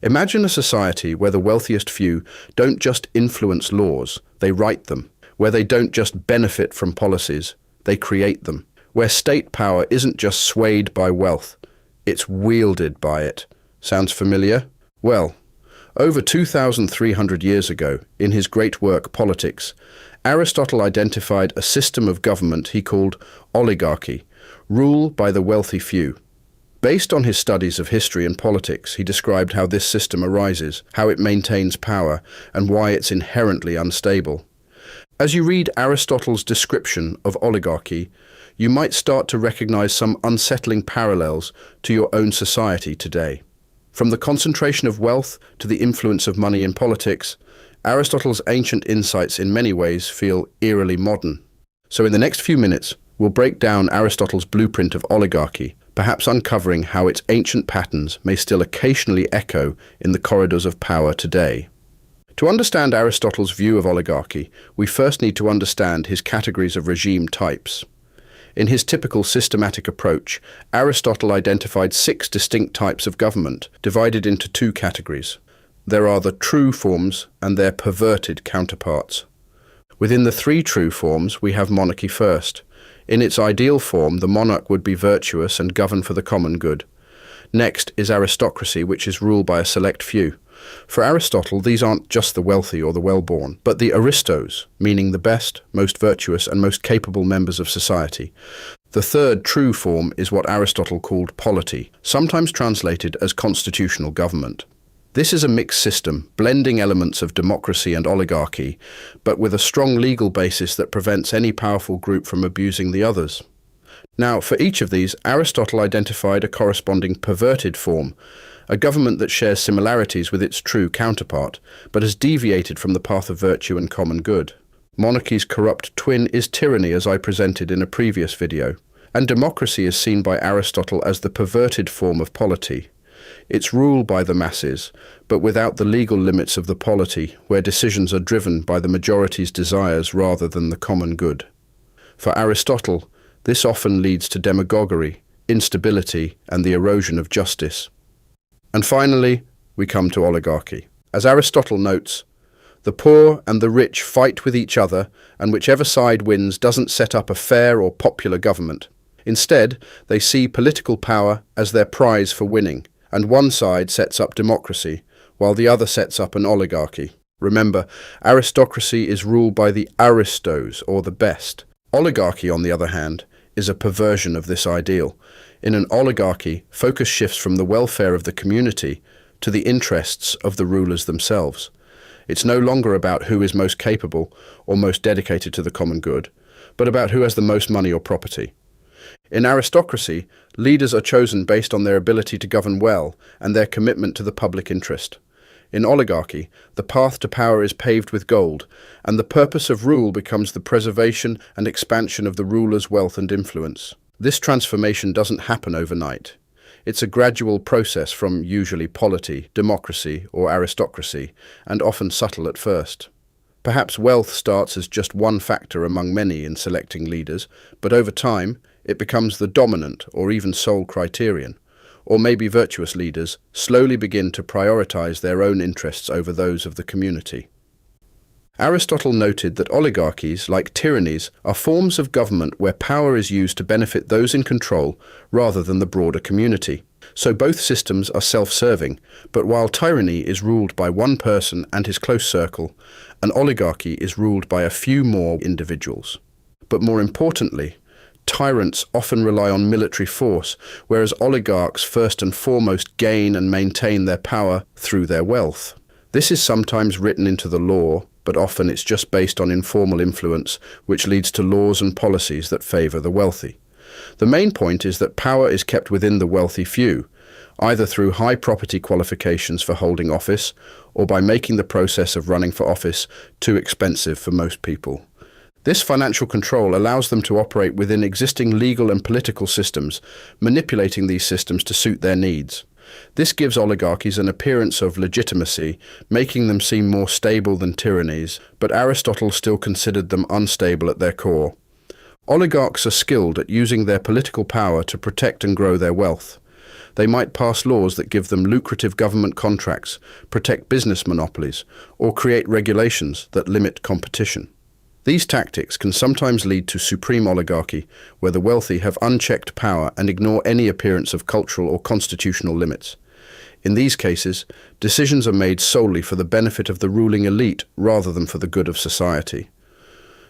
Imagine a society where the wealthiest few don't just influence laws, they write them. Where they don't just benefit from policies, they create them. Where state power isn't just swayed by wealth, it's wielded by it. Sounds familiar? Well, over 2,300 years ago, in his great work Politics, Aristotle identified a system of government he called oligarchy, rule by the wealthy few. Based on his studies of history and politics, he described how this system arises, how it maintains power, and why it's inherently unstable. As you read Aristotle's description of oligarchy, you might start to recognize some unsettling parallels to your own society today. From the concentration of wealth to the influence of money in politics, Aristotle's ancient insights in many ways feel eerily modern. So in the next few minutes, we'll break down Aristotle's blueprint of oligarchy, perhaps uncovering how its ancient patterns may still occasionally echo in the corridors of power today. To understand Aristotle's view of oligarchy, we first need to understand his categories of regime types. In his typical systematic approach, Aristotle identified 6 distinct types of government, divided into 2 categories. There are the true forms and their perverted counterparts. Within the 3 true forms, we have monarchy first. In its ideal form, the monarch would be virtuous and govern for the common good. Next is aristocracy, which is ruled by a select few. For Aristotle, these aren't just the wealthy or the well-born, but the aristos, meaning the best, most virtuous, and most capable members of society. The third true form is what Aristotle called polity, sometimes translated as constitutional government. This is a mixed system, blending elements of democracy and oligarchy, but with a strong legal basis that prevents any powerful group from abusing the others. Now, for each of these, Aristotle identified a corresponding perverted form, a government that shares similarities with its true counterpart, but has deviated from the path of virtue and common good. Monarchy's corrupt twin is tyranny, as I presented in a previous video, and democracy is seen by Aristotle as the perverted form of polity. It's ruled by the masses, but without the legal limits of the polity, where decisions are driven by the majority's desires rather than the common good. For Aristotle, this often leads to demagoguery, instability, and the erosion of justice. And finally, we come to oligarchy. As Aristotle notes, the poor and the rich fight with each other, and whichever side wins doesn't set up a fair or popular government. Instead, they see political power as their prize for winning, and one side sets up democracy, while the other sets up an oligarchy. Remember, aristocracy is ruled by the aristos, or the best. Oligarchy, on the other hand, is a perversion of this ideal. In an oligarchy, focus shifts from the welfare of the community to the interests of the rulers themselves. It's no longer about who is most capable or most dedicated to the common good, but about who has the most money or property. In aristocracy, leaders are chosen based on their ability to govern well and their commitment to the public interest. In oligarchy, the path to power is paved with gold, and the purpose of rule becomes the preservation and expansion of the ruler's wealth and influence. This transformation doesn't happen overnight. It's a gradual process from usually polity, democracy, or aristocracy, and often subtle at first. Perhaps wealth starts as just one factor among many in selecting leaders, but over time, it becomes the dominant or even sole criterion. Or maybe virtuous leaders slowly begin to prioritize their own interests over those of the community. Aristotle noted that oligarchies, like tyrannies, are forms of government where power is used to benefit those in control rather than the broader community. So both systems are self-serving, but while tyranny is ruled by one person and his close circle, an oligarchy is ruled by a few more individuals. But more importantly, tyrants often rely on military force, whereas oligarchs first and foremost gain and maintain their power through their wealth. This is sometimes written into the law, but often it's just based on informal influence, which leads to laws and policies that favor the wealthy. The main point is that power is kept within the wealthy few, either through high property qualifications for holding office, or by making the process of running for office too expensive for most people. This financial control allows them to operate within existing legal and political systems, manipulating these systems to suit their needs. This gives oligarchies an appearance of legitimacy, making them seem more stable than tyrannies, but Aristotle still considered them unstable at their core. Oligarchs are skilled at using their political power to protect and grow their wealth. They might pass laws that give them lucrative government contracts, protect business monopolies, or create regulations that limit competition. These tactics can sometimes lead to supreme oligarchy, where the wealthy have unchecked power and ignore any appearance of cultural or constitutional limits. In these cases, decisions are made solely for the benefit of the ruling elite rather than for the good of society.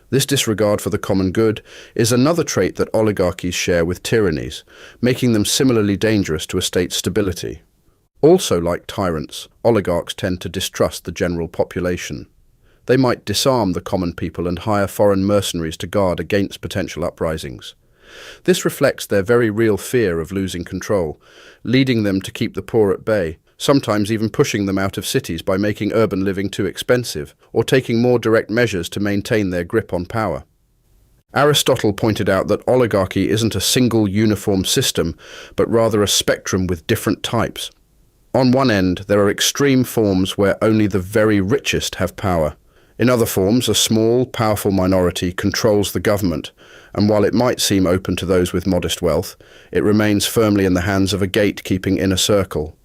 This disregard for the common good is another trait that oligarchies share with tyrannies, making them similarly dangerous to a state's stability. Also, like tyrants, oligarchs tend to distrust the general population. They might disarm the common people and hire foreign mercenaries to guard against potential uprisings. This reflects their very real fear of losing control, leading them to keep the poor at bay, sometimes even pushing them out of cities by making urban living too expensive, or taking more direct measures to maintain their grip on power. Aristotle pointed out that oligarchy isn't a single uniform system, but rather a spectrum with different types. On one end, there are extreme forms where only the very richest have power. In other forms, a small, powerful minority controls the government, and while it might seem open to those with modest wealth, it remains firmly in the hands of a gatekeeping inner circle.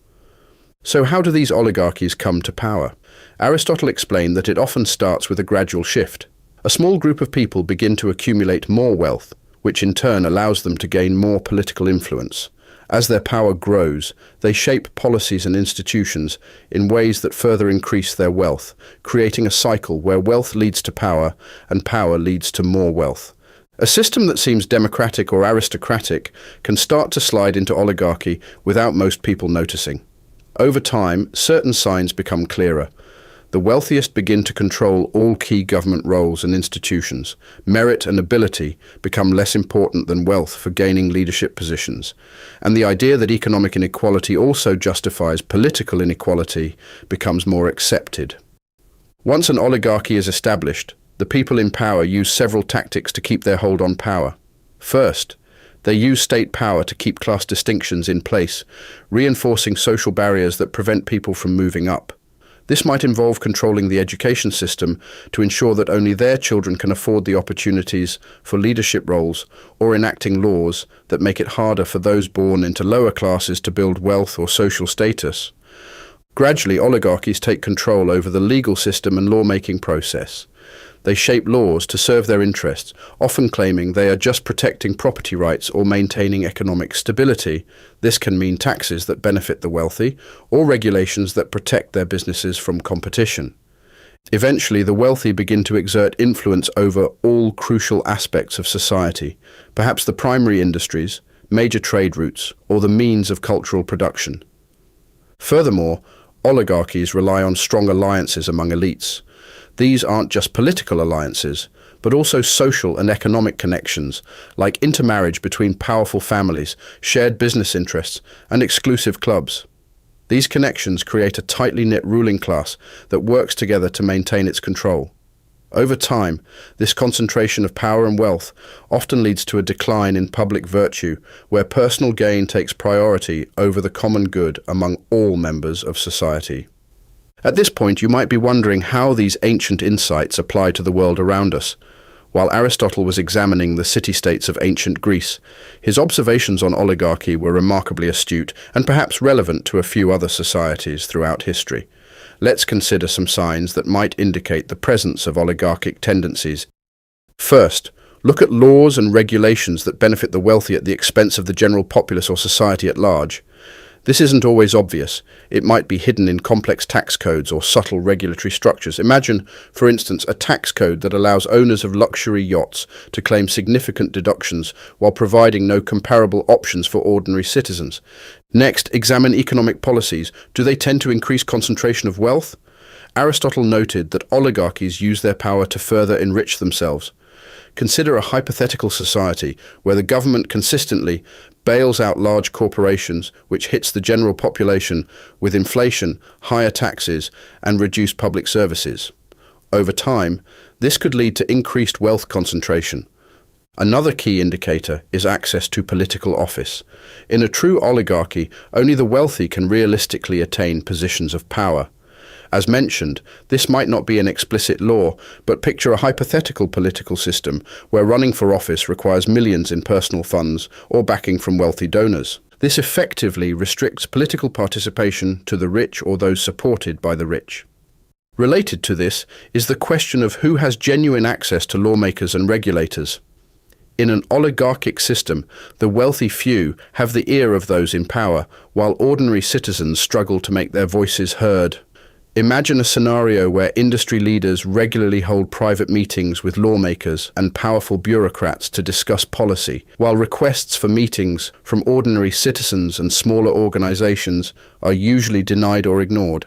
So how do these oligarchies come to power? Aristotle explained that it often starts with a gradual shift. A small group of people begin to accumulate more wealth, which in turn allows them to gain more political influence. As their power grows, they shape policies and institutions in ways that further increase their wealth, creating a cycle where wealth leads to power and power leads to more wealth. A system that seems democratic or aristocratic can start to slide into oligarchy without most people noticing. Over time, certain signs become clearer. The wealthiest begin to control all key government roles and institutions. Merit and ability become less important than wealth for gaining leadership positions. And the idea that economic inequality also justifies political inequality becomes more accepted. Once an oligarchy is established, the people in power use several tactics to keep their hold on power. First, they use state power to keep class distinctions in place, reinforcing social barriers that prevent people from moving up. This might involve controlling the education system to ensure that only their children can afford the opportunities for leadership roles, or enacting laws that make it harder for those born into lower classes to build wealth or social status. Gradually, oligarchies take control over the legal system and lawmaking process. They shape laws to serve their interests, often claiming they are just protecting property rights or maintaining economic stability. This can mean taxes that benefit the wealthy, or regulations that protect their businesses from competition. Eventually, the wealthy begin to exert influence over all crucial aspects of society, perhaps the primary industries, major trade routes, or the means of cultural production. Furthermore, oligarchies rely on strong alliances among elites. These aren't just political alliances, but also social and economic connections, like intermarriage between powerful families, shared business interests, and exclusive clubs. These connections create a tightly knit ruling class that works together to maintain its control. Over time, this concentration of power and wealth often leads to a decline in public virtue, where personal gain takes priority over the common good among all members of society. At this point, you might be wondering how these ancient insights apply to the world around us. While Aristotle was examining the city-states of ancient Greece, his observations on oligarchy were remarkably astute and perhaps relevant to a few other societies throughout history. Let's consider some signs that might indicate the presence of oligarchic tendencies. First, look at laws and regulations that benefit the wealthy at the expense of the general populace or society at large. This isn't always obvious. It might be hidden in complex tax codes or subtle regulatory structures. Imagine, for instance, a tax code that allows owners of luxury yachts to claim significant deductions while providing no comparable options for ordinary citizens. Next, examine economic policies. Do they tend to increase concentration of wealth? Aristotle noted that oligarchies use their power to further enrich themselves. Consider a hypothetical society where the government consistently bails out large corporations, which hits the general population with inflation, higher taxes, and reduced public services. Over time, this could lead to increased wealth concentration. Another key indicator is access to political office. In a true oligarchy, only the wealthy can realistically attain positions of power. As mentioned, this might not be an explicit law, but picture a hypothetical political system where running for office requires millions in personal funds or backing from wealthy donors. This effectively restricts political participation to the rich or those supported by the rich. Related to this is the question of who has genuine access to lawmakers and regulators. In an oligarchic system, the wealthy few have the ear of those in power, while ordinary citizens struggle to make their voices heard. Imagine a scenario where industry leaders regularly hold private meetings with lawmakers and powerful bureaucrats to discuss policy, while requests for meetings from ordinary citizens and smaller organizations are usually denied or ignored.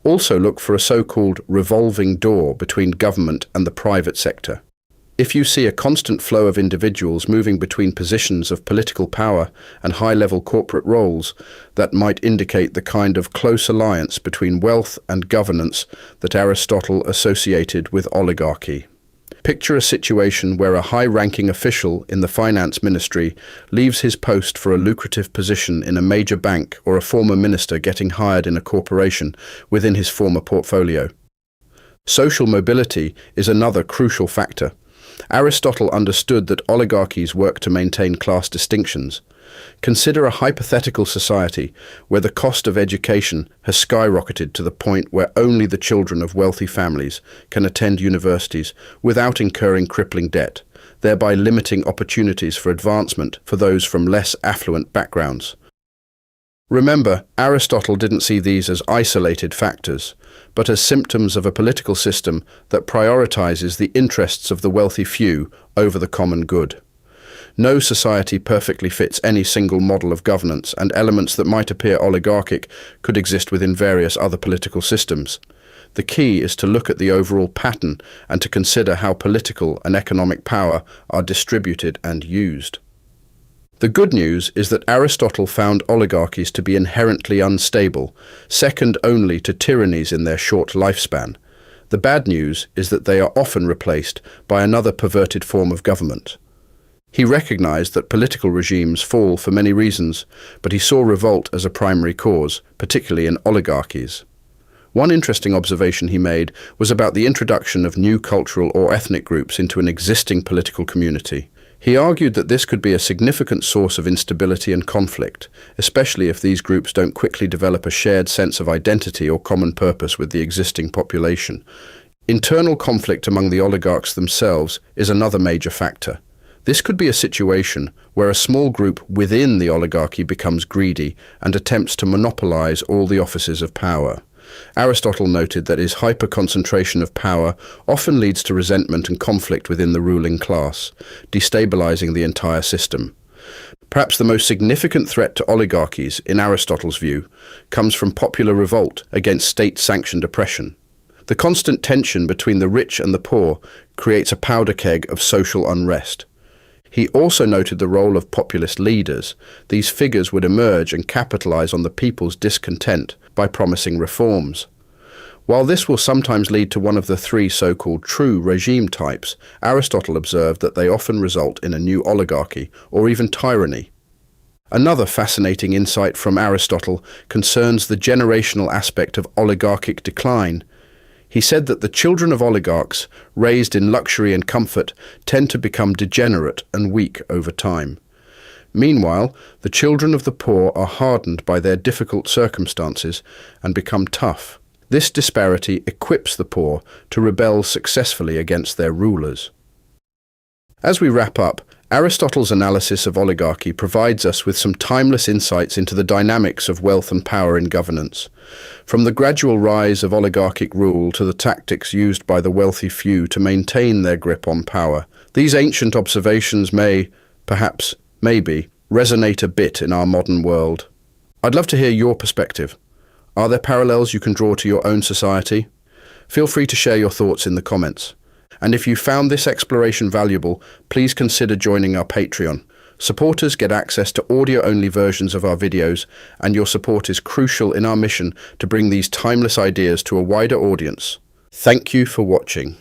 Also look for a so-called revolving door between government and the private sector. If you see a constant flow of individuals moving between positions of political power and high-level corporate roles, that might indicate the kind of close alliance between wealth and governance that Aristotle associated with oligarchy. Picture a situation where a high-ranking official in the finance ministry leaves his post for a lucrative position in a major bank, or a former minister getting hired in a corporation within his former portfolio. Social mobility is another crucial factor. Aristotle understood that oligarchies work to maintain class distinctions. Consider a hypothetical society where the cost of education has skyrocketed to the point where only the children of wealthy families can attend universities without incurring crippling debt, thereby limiting opportunities for advancement for those from less affluent backgrounds. Remember, Aristotle didn't see these as isolated factors, but as symptoms of a political system that prioritizes the interests of the wealthy few over the common good. No society perfectly fits any single model of governance, and elements that might appear oligarchic could exist within various other political systems. The key is to look at the overall pattern and to consider how political and economic power are distributed and used. The good news is that Aristotle found oligarchies to be inherently unstable, second only to tyrannies in their short lifespan. The bad news is that they are often replaced by another perverted form of government. He recognized that political regimes fall for many reasons, but he saw revolt as a primary cause, particularly in oligarchies. One interesting observation he made was about the introduction of new cultural or ethnic groups into an existing political community. He argued that this could be a significant source of instability and conflict, especially if these groups don't quickly develop a shared sense of identity or common purpose with the existing population. Internal conflict among the oligarchs themselves is another major factor. This could be a situation where a small group within the oligarchy becomes greedy and attempts to monopolize all the offices of power. Aristotle noted that his hyper-concentration of power often leads to resentment and conflict within the ruling class, destabilizing the entire system. Perhaps the most significant threat to oligarchies, in Aristotle's view, comes from popular revolt against state-sanctioned oppression. The constant tension between the rich and the poor creates a powder keg of social unrest. He also noted the role of populist leaders. These figures would emerge and capitalize on the people's discontent by promising reforms. While this will sometimes lead to one of the three so-called true regime types, Aristotle observed that they often result in a new oligarchy or even tyranny. Another fascinating insight from Aristotle concerns the generational aspect of oligarchic decline. He said that the children of oligarchs, raised in luxury and comfort, tend to become degenerate and weak over time. Meanwhile, the children of the poor are hardened by their difficult circumstances and become tough. This disparity equips the poor to rebel successfully against their rulers. As we wrap up, Aristotle's analysis of oligarchy provides us with some timeless insights into the dynamics of wealth and power in governance. From the gradual rise of oligarchic rule to the tactics used by the wealthy few to maintain their grip on power, these ancient observations may, perhaps, maybe, resonate a bit in our modern world. I'd love to hear your perspective. Are there parallels you can draw to your own society? Feel free to share your thoughts in the comments. And if you found this exploration valuable, please consider joining our Patreon. Supporters get access to audio-only versions of our videos, and your support is crucial in our mission to bring these timeless ideas to a wider audience. Thank you for watching.